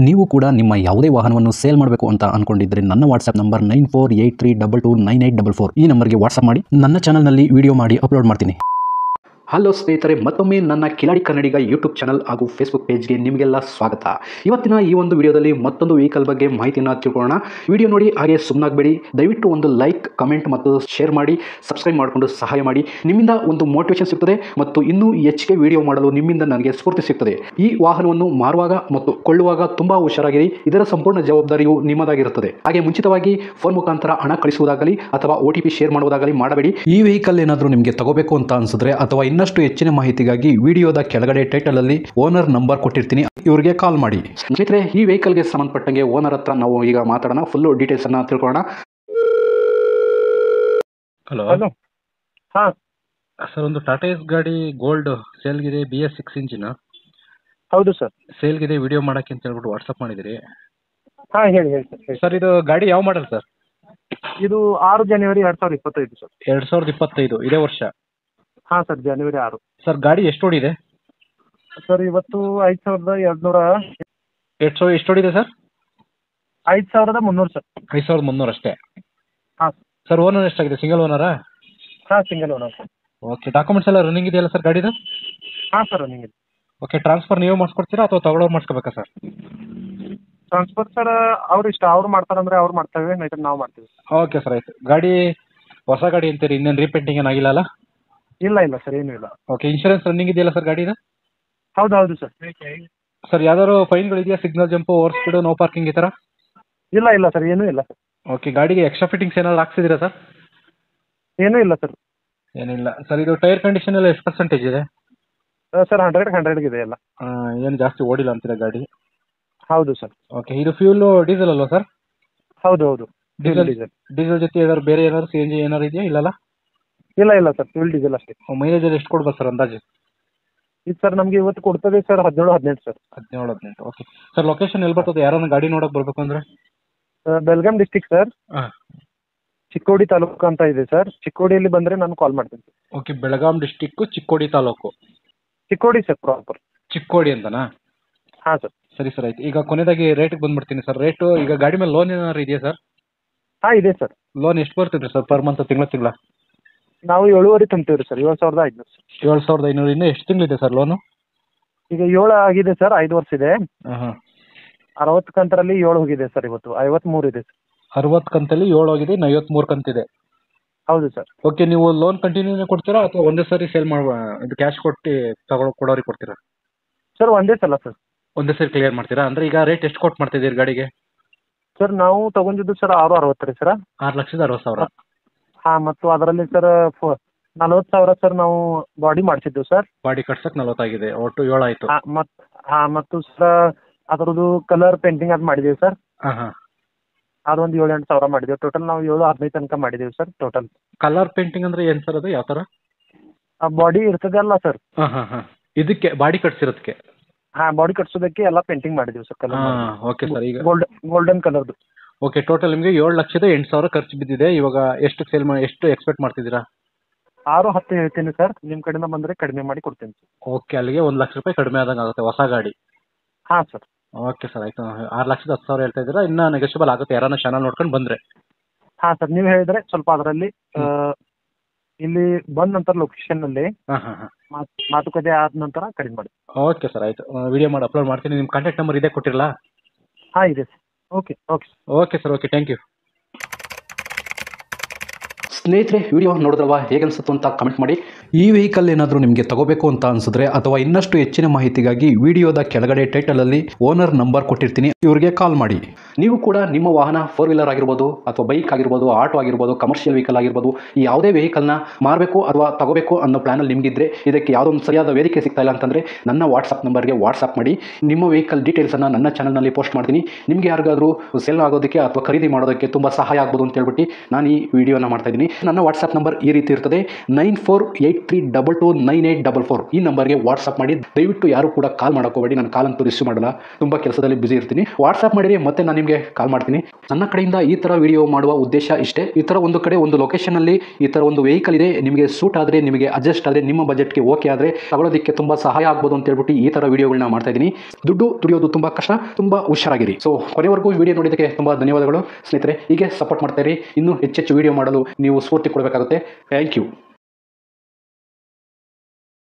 ನೀವು ಕೂಡ ನಿಮ್ಮ ಯಾವುದೇ ವಾಹನವನ್ನು ಸೇಲ್ ಮಾಡಬೇಕು ಅಂತ ಅನ್ಕೊಂಡಿದ್ರೆ ನನ್ನ ವಾಟ್ಸ್ಆಪ್ ನಂಬರ್ 9483229844 ಈ ನಂಬರ್ಗೆ ವಾಟ್ಸ್ಆಪ್ ಮಾಡಿ. ನನ್ನ ಚಾನಲ್ನಲ್ಲಿ ವಿಡಿಯೋ ಮಾಡಿ ಅಪ್ಲೋಡ್ ಮಾಡ್ತೀನಿ. ಹಲೋ ಸ್ನೇಹಿತರೆ, ಮತ್ತೊಮ್ಮೆ ನನ್ನ ಕಿಲಾಡಿ ಕನ್ನಡಿಗ ಯೂಟ್ಯೂಬ್ ಚಾನಲ್ ಹಾಗೂ ಫೇಸ್ಬುಕ್ ಪೇಜ್ಗೆ ನಿಮಗೆಲ್ಲ ಸ್ವಾಗತ. ಇವತ್ತಿನ ಈ ಒಂದು ವಿಡಿಯೋದಲ್ಲಿ ಮತ್ತೊಂದು ವೆಹಿಕಲ್ ಬಗ್ಗೆ ಮಾಹಿತಿಯನ್ನು ತಿಳ್ಕೊಳ್ಳೋಣ. ವಿಡಿಯೋ ನೋಡಿ ಹಾಗೆ ಸುಮ್ಮನಾಗಬೇಡಿ. ದಯವಿಟ್ಟು ಒಂದು ಲೈಕ್, ಕಮೆಂಟ್ ಮತ್ತು ಶೇರ್ ಮಾಡಿ, ಸಬ್ಸ್ಕ್ರೈಬ್ ಮಾಡಿಕೊಂಡು ಸಹಾಯ ಮಾಡಿ. ನಿಮ್ಮಿಂದ ಒಂದು ಮೋಟಿವೇಶನ್ ಸಿಗ್ತದೆ ಮತ್ತು ಇನ್ನೂ ಹೆಚ್ಚಿಗೆ ವಿಡಿಯೋ ಮಾಡಲು ನಿಮ್ಮಿಂದ ನನಗೆ ಸ್ಫೂರ್ತಿ ಸಿಗ್ತದೆ. ಈ ವಾಹನವನ್ನು ಮಾರುವಾಗ ಮತ್ತು ಕೊಳ್ಳುವಾಗ ತುಂಬಾ ಹುಷಾರಾಗಿರಿ. ಇದರ ಸಂಪೂರ್ಣ ಜವಾಬ್ದಾರಿಯು ನಿಮ್ಮದಾಗಿರುತ್ತದೆ. ಹಾಗೆ ಮುಂಚಿತವಾಗಿ ಫೋನ್ ಮುಖಾಂತರ ಹಣ ಕಳಿಸುವುದಾಗಲಿ ಅಥವಾ OTP ಶೇರ್ ಮಾಡುವುದಾಗಲಿ ಮಾಡಬೇಡಿ. ಈ ವೆಹಿಕಲ್ ಏನಾದರೂ ನಿಮಗೆ ತಗೋಬೇಕು ಅಂತ ಅನ್ಸಿದ್ರೆ ಅಥವಾ ಇನ್ನಷ್ಟು ಹೆಚ್ಚಿನ ಮಾಹಿತಿಗಾಗಿ ವಿಡಿಯೋದ ಕೆಳಗಡೆ ಟೈಟಲ್ ಅಲ್ಲಿ ಓನರ್ ನಂಬರ್ ಕೊಟ್ಟಿರ್ತೀನಿ, ಇವರಿಗೆ ಕಾಲ್ ಮಾಡಿ. ಸ್ನೇಹಿತರೆ, ಈ ವೆಹಿಕಲ್ಗೆ ಸಂಬಂಧಪಟ್ಟಂಗೆ ಓನರ್ ಹತ್ರ ನಾವು ಈಗ ಮಾತಾಡೋಣ. ಫುಲ್ ಡೀಟೇಲ್ಸ್ ಅನ್ನ ತಿಳ್ಕೊಳ್ಳೋಣ. Hello hello. ಹಾ ಸರ್, ಒಂದು ಟಾಟಾ ಎಸ್ ಗಾಡಿ ಗೋಲ್ಡ್ ಸೇಲ್ಗಿದೆ, BS6 ಇಂಜಿನ್ ಹೌದು ಸರ್. ಸೇಲ್ಗಿದೆ. ವಿಡಿಯೋ ಮಾಡಕ್ಕೆ ಅಂತ ಹೇಳ್ಬಿಟ್ಟು ವಾಟ್ಸಪ್ ಮಾಡಿದಿರಿ. ಹಾ ಹೇಳಿ ಹೇಳಿ ಸರ್ ಹೇಳಿ. ಸರ್, ಇದು ಗಾಡಿ ಯಾವ ಮಾಡಲ್ ಸರ್? ಇದು 6 ಜನವರಿ 2025 ಸರ್. 2025 ಇದೇ ವರ್ಷ. ಹಾ ಸರ್, ಜನವರಿ 6. ಸರ್, ಗಾಡಿ ಎಷ್ಟು ಓಡಿದೆ? ಸರ್, ಇವತ್ತು 5200 ಎಷ್ಟು ಓಡಿದೆ ಸರ್? 5300 ಸರ್. 5300 ಅಷ್ಟೇ. ಹಾ ಸರ್, ಓನರ್ ಎಷ್ಟಾಗಿದೆ? ಸಿಂಗಲ್ ಓನರಾ? ಹಾ, single owner sir. Okay, documents ಎಲ್ಲ ರನ್ನಿಂಗ್ ಇದೆಯಲ್ಲ ಸರ್ ಗಾಡಿದು? ಹಾ ಸರ್, ರನ್ನಿಂಗ್ ಇದೆ. ಓಕೆ, ಟ್ರಾನ್ಸ್ಫರ್ ನೀವು ಮಾಡಿಸ್ಕೊಡ್ತೀರಾ ಅಥವಾ ತಗೊಳ್ಳೋರು ಮಾಡಿಸ್ಕೋಬೇಕಾ ಸರ್? ಟ್ರಾನ್ಸ್ಫರ್ ಸರ್ ಅವ್ರು ಇಷ್ಟ, ಅವ್ರು ಮಾಡ್ತಾರಂದ್ರೆ ಅವ್ರು ಮಾಡ್ತೇವೆ, ನೈಟ್ ನಾವು ಮಾಡ್ತೀವಿ. ಓಕೆ ಸರ್, ಆಯ್ತು. ಗಾಡಿ ಹೊಸ ಗಾಡಿ ಅಂತೀರಿ, ಇನ್ನೇನು ರೀಪೇಂಟಿಂಗ್ ಏನಾಗಿಲ್ಲ ಅಲ್ಲ? ಇಲ್ಲ ಇಲ್ಲ ಸರ್, ಏನೂ ಇಲ್ಲ. ಓಕೆ, ಇನ್ಶೂರೆನ್ಸ್ ರನ್ನಿಂಗ್ ಇದೆಯಲ್ಲ ಸರ್ ಗಾಡಿದು? ಹೌದು ಹೌದು ಸರ್. ಸರ್, ಯಾವ್ದಾದ್ರು ಫೈನ್ಗಳಿದೆಯಾ? Signal jump, over speed, no parking ಈ ಥರ? ಇಲ್ಲ ಇಲ್ಲ ಸರ್, ಏನೂ ಇಲ್ಲ ಸರ್. ಓಕೆ, ಗಾಡಿಗೆ ಎಕ್ಸ್ಟ್ರಾ ಫಿಟ್ಟಿಂಗ್ಸ್ ಏನಾದ್ರು ಹಾಕ್ಸಿದ್ದೀರಾ ಸರ್? ಏನೂ ಇಲ್ಲ ಸರ್. ಏನಿಲ್ಲ ಸರ್. ಇದು ಟೈರ್ ಕಂಡೀಷನ್ ಎಲ್ಲ ಎಷ್ಟು ಪರ್ಸೆಂಟೇಜ್ ಇದೆ ಸರ್? 100 ಇದೆ ಎಲ್ಲ. ಏನು ಜಾಸ್ತಿ ಓಡಿಲ್ಲ ಅಂತೀರಾ ಗಾಡಿ? ಹೌದು ಸರ್. ಓಕೆ, ಇದು ಫ್ಯೂಲು ಡೀಸೆಲ್ ಅಲ್ವಾ ಸರ್? ಹೌದು ಹೌದು, ಡೀಸೆಲ್ ಡೀಸೆಲ್. ಡೀಸೆಲ್ ಜೊತೆ ಏನಾದ್ರು ಬೇರೆ ಏನಾದ್ರು CNG ಏನಾದ್ರು ಇದೆಯಾ? ಇಲ್ಲಲ್ಲ? ಇಲ್ಲ ಇಲ್ಲ ಸರ್, ಫುಲ್ ಡೀಸೆಲ್ ಅಷ್ಟೇ. ಮೈಲೇಜ್ ಎಷ್ಟು ಕೊಡ್ಬೋದು ಸರ್ ಅಂದಾಜು? ಇದು ಸರ್ ನಮಗೆ ಇವತ್ತು ಕೊಡ್ತದೆ sir 17-18 sir. 17-18. Okay sir, location ಎಲ್ಲಿ ಬರ್ತದೆ? ಯಾರನ್ನ ಗಾಡಿ ನೋಡೋಕೆ ಬರಬೇಕು ಅಂದರೆ? Belgaum district sir. ಹಾಂ, ಚಿಕ್ಕೋಡಿ ತಾಲೂಕು ಅಂತ ಇದೆ ಸರ್. ಚಿಕ್ಕೋಡಿಯಲ್ಲಿ ಬಂದರೆ ನಾನು ಕಾಲ್ ಮಾಡ್ತೀನಿ. Okay, Belgaum district, Chikkodi taluk. Chikkodi sir, proper Chikkodi ಅಂತನಾ? ಹಾಂ ಸರ್. ಸರಿ ಸರ್, ಆಯ್ತು. ಈಗ ಕೊನೆಯದಾಗಿ ರೇಟಿಗೆ ಬಂದ್ಬಿಡ್ತೀನಿ ಸರ್. ರೇಟು ಈಗ ಗಾಡಿ ಮೇಲೆ ಲೋನ್ ಏನಾದ್ರು ಇದೆಯಾ ಸರ್? ಹಾಂ ಇದೆ ಸರ್. ಲೋನ್ ಎಷ್ಟು ಬರ್ತಿದ್ರಿ ಸರ್ ಪರ್ ಮಂತ್, ತಿಂಗಳ? ನಾವು 7,500 ತುಂಬ್ತೀವಿ ಸರ್. 7,500 ಸರ್. 7,500. ಇನ್ನೂ ಎಷ್ಟು ತಿಂಗಳಿದೆ ಸರ್ ಲೋನು? ಈಗ 7 ಆಗಿದೆ ಸರ್, 5 ವರ್ಷ ಇದೆ. ಹಾಂ, 60 ಕಂತರಲ್ಲಿ 7 ಹೋಗಿದೆ ಸರ್. ಇವತ್ತು 53 ಇದೆ ಸರ್. 60 ಕಂತಲ್ಲಿ 7 ಹೋಗಿದೆ, ಇನ್ನು 53 ಕಂತಿದೆ. ಹೌದು ಸರ್. ಓಕೆ, ನೀವು ಲೋನ್ ಕಂಟಿನ್ಯೂನೇ ಕೊಡ್ತೀರಾ ಅಥವಾ ಒಂದೇ ಸರಿ ಸೇಲ್ ಮಾಡುವ ಇದು ಕ್ಯಾಶ್ ಕೊಟ್ಟು ಕೊಡೋರಿಗೆ ಕೊಡ್ತೀರಾ? ಸರ್ ಒಂದೇ ಸಲ ಸರ್. ಒಂದೇ ಸರಿ ಕ್ಲಿಯರ್ ಮಾಡ್ತೀರಾ? ಅಂದರೆ ಈಗ ರೇಟ್ ಎಷ್ಟು ಕೊಟ್ಟು ಮಾಡ್ತಿದ್ದೀರಿ ಗಾಡಿಗೆ? ಸರ್ ನಾವು ತಗೊಂಡಿದ್ದು ಸರ್ 660 ಸರ್. 6,60,000. ಹಾಂ, ಮತ್ತು ಅದರಲ್ಲಿ ಸರ್ 40,000 ಸರ್ ನಾವು ಬಾಡಿ ಮಾಡಿಸಿದ್ದು ಸರ್. ಬಾಡಿ ಕಟ್ಸಕ್ಕೆ 40 ಆಗಿದೆ, ಒಟ್ಟು 7 ಆಯಿತು. ಮತ್ತು ಸರ್ ಅದರದ್ದು ಕಲರ್ ಪೇಂಟಿಂಗ್ ಅದು ಮಾಡಿದ್ದೀವಿ ಸರ್. ಹಾಂ, ಅದೊಂದು 7-8 ಸಾವಿರ ಮಾಡಿದ್ದೀವಿ. ಟೋಟಲ್ ನಾವು 7-15 ತನಕ ಮಾಡಿದ್ದೀವಿ ಸರ್ ಟೋಟಲ್. ಕಲರ್ ಪೇಂಟಿಂಗ್ ಅಂದರೆ ಏನು ಸರ್? ಅದು ಯಾವ ಥರ? ಆ ಬಾಡಿ ಇರ್ತದೆ ಅಲ್ಲ ಸರ್. ಹಾಂ, ಇದಕ್ಕೆ ಬಾಡಿ ಕಟ್ಸಿರೋದಕ್ಕೆ? ಹಾಂ, ಬಾಡಿ ಕಟ್ಸೋದಕ್ಕೆ ಎಲ್ಲ ಪೇಂಟಿಂಗ್ ಮಾಡಿದ್ದೀವಿ ಸರ್. Colour okay sir. ಈಗ ಗೋಲ್ಡನ್ ಕಲರ್ದು. ಓಕೆ, ಟೋಟಲ್ ನಿಮಗೆ 7,08,000 ಖರ್ಚು ಬಿದ್ದಿದೆ. ಇವಾಗ ಎಷ್ಟು ಎಷ್ಟು ಎಕ್ಸ್ಪೆಕ್ಟ್ ಮಾಡ್ತಿದ್ದೀರಾ? 6-10 ಹೇಳ್ತೀನಿ ಸರ್. ನಿಮ್ಮ ಕಡೆಯಿಂದ ಬಂದರೆ ಕಡಿಮೆ ಮಾಡಿ ಕೊಡ್ತೀನಿ ಸರ್. ಓಕೆ, ಅಲ್ಲಿಗೆ 1,00,000 ರೂಪಾಯಿ ಕಡಿಮೆ ಆದಂಗೆ ಆಗುತ್ತೆ ಹೊಸ ಗಾಡಿ. ಹಾಂ ಸರ್. ಓಕೆ ಸರ್, ಆಯಿತು. 6,10,000 ಹೇಳ್ತಾ ಇದ್ದೀರಾ, ಇನ್ನೂ ನೆಗೋಷಿಯಬಲ್ ಆಗುತ್ತೆ ಯಾರನ್ನ ಚಾನಲ್ ನೋಡ್ಕೊಂಡು ಬಂದರೆ. ಹಾಂ ಸರ್, ನೀವು ಹೇಳಿದರೆ ಸ್ವಲ್ಪ ಅದರಲ್ಲಿ ಇಲ್ಲಿ ಬಂದ ನಂತರ ಲೊಕೇಶನ್ನಲ್ಲಿ ಹಾಂ, ಮಾತುಕತೆ ಆದ ನಂತರ ಕಡಿಮೆ ಮಾಡಿ. ಓಕೆ ಸರ್, ಆಯಿತು. ವಿಡಿಯೋ ಮಾಡಿ ಅಪ್ಲೋಡ್ ಮಾಡ್ತೀನಿ. ನಿಮ್ಮ ಕಾಂಟ್ಯಾಕ್ಟ್ ನಂಬರ್ ಇದೇ ಕೊಟ್ಟಿರಲ್ಲ? ಹಾಂ ಇದೆ ಸರ್. Okay okay okay sir, okay, thank you. ಸ್ನೇಹಿತರೆ, ವಿಡಿಯೋ ನೋಡಿದ್ರಲ್ವಾ, ಹೇಗೆ ಅನಿಸುತ್ತೆ ಅಂತ ಕಮೆಂಟ್ ಮಾಡಿ. ಈ ವೆಹಿಕಲ್ ಏನಾದರೂ ನಿಮಗೆ ತಗೋಬೇಕು ಅಂತ ಅನ್ಸಿದ್ರೆ ಅಥವಾ ಇನ್ನಷ್ಟು ಹೆಚ್ಚಿನ ಮಾಹಿತಿಗಾಗಿ ವಿಡಿಯೋದ ಕೆಳಗಡೆ ಟೈಟಲಲ್ಲಿ ಓನರ್ ನಂಬರ್ ಕೊಟ್ಟಿರ್ತೀನಿ, ಇವರಿಗೆ ಕಾಲ್ ಮಾಡಿ. ನೀವು ಕೂಡ ನಿಮ್ಮ ವಾಹನ 4 ವೀಲರ್ ಆಗಿರ್ಬೋದು ಅಥವಾ ಬೈಕ್ ಆಗಿರ್ಬೋದು, ಆಟೋ ಆಗಿರ್ಬೋದು, ಕಮರ್ಷಿಯಲ್ ವೆಹಿಕಲ್ ಆಗಿರ್ಬೋದು, ಈ ಯಾವುದೇ ವೆಹಿಕಲ್ನ ಮಾರಬೇಕು ಅಥವಾ ತಗೋಬೇಕು ಅನ್ನೋ ಪ್ಲಾನಲ್ಲಿ ನಿಮಗಿದ್ರೆ ಇದಕ್ಕೆ ಯಾವುದೋ ಒಂದು ಸರಿಯಾದ ವೇದಿಕೆ ಸಿಗ್ತಾ ಇಲ್ಲ ಅಂತಂದರೆ ನನ್ನ ವಾಟ್ಸಪ್ ನಂಬರ್ಗೆ ವಾಟ್ಸಪ್ ಮಾಡಿ. ನಿಮ್ಮ ವೆಹಿಕಲ್ ಡೀಟೇಲ್ಸನ್ನು ನನ್ನ ಚಾನಲ್ನಲ್ಲಿ ಪೋಸ್ಟ್ ಮಾಡ್ತೀನಿ. ನಿಮಗೆ ಯಾರಿಗಾದರೂ ಸೆಲ್ ಆಗೋದಕ್ಕೆ ಅಥವಾ ಖರೀದಿ ಮಾಡೋದಕ್ಕೆ ತುಂಬ ಸಹಾಯ ಆಗ್ಬೋದು ಅಂತ ಹೇಳ್ಬಿಟ್ಟು ನಾನು ಈ ವಿಡಿಯೋನ ಮಾಡ್ತಾ ಇದ್ದೀನಿ. ನನ್ನ ವಾಟ್ಸಪ್ ನಂಬರ್ ಈ ರೀತಿ ಇರ್ತದೆ: 9483 83229844 ಈ ನಂಬರ್ಗೆ ವಾಟ್ಸಪ್ ಮಾಡಿ. ದಯವಿಟ್ಟು ಯಾರು ಕೂಡ ಕಾಲ್ ಮಾಡೋಕೋಬೇಡಿ, ನಾನು ಕಾಲ್ ಅಂತೂ ರಿಸೀವ್ ಮಾಡಲ್ಲ, ತುಂಬ ಕೆಲಸದಲ್ಲಿ ಬಿಸಿ ಇರ್ತೀನಿ. ವಾಟ್ಸಪ್ ಮಾಡಿರಿ, ಮತ್ತೆ ನಾನು ನಿಮಗೆ ಕಾಲ್ ಮಾಡ್ತೀನಿ. ನನ್ನ ಕಡೆಯಿಂದ ಈ ಥರ ವಿಡಿಯೋ ಮಾಡುವ ಉದ್ದೇಶ ಇಷ್ಟೇ. ಈ ಥರ ಒಂದು ಕಡೆ ಒಂದು ಲೊಕೇಶನಲ್ಲಿ ಈ ಥರ ಒಂದು ವೆಹಿಕಲ್ ಇದೆ, ನಿಮಗೆ ಸೂಟ್ ಆದರೆ, ನಿಮಗೆ ಅಡ್ಜಸ್ಟ್ ಆದರೆ, ನಿಮ್ಮ ಬಜೆಟ್ಗೆ ಓಕೆ ಆದರೆ ತಗೊಳ್ಳೋದಕ್ಕೆ ತುಂಬ ಸಹಾಯ ಆಗ್ಬೋದು ಅಂತ ಹೇಳ್ಬಿಟ್ಟು ಈ ಥರ ವಿಡಿಯೋಗಳನ್ನ ಮಾಡ್ತಾ ಇದ್ದೀನಿ. ದುಡ್ಡು ದುಡಿಯೋದು ತುಂಬ ಕಷ್ಟ, ತುಂಬ ಹುಷಾರಾಗಿರಿ. ಸೊ ಕೊನೆವರೆಗೂ ವಿಡಿಯೋ ನೋಡಿದ್ದಕ್ಕೆ ತುಂಬ ಧನ್ಯವಾದಗಳು ಸ್ನೇಹಿತರೆ. ಹೀಗೆ ಸಪೋರ್ಟ್ ಮಾಡ್ತಾ ಇರಿ. ಇನ್ನೂ ಹೆಚ್ಚೆಚ್ಚು ವಿಡಿಯೋ ಮಾಡಲು ನೀವು ಸ್ಫೂರ್ತಿ ಕೊಡಬೇಕಾಗುತ್ತೆ. Thank you.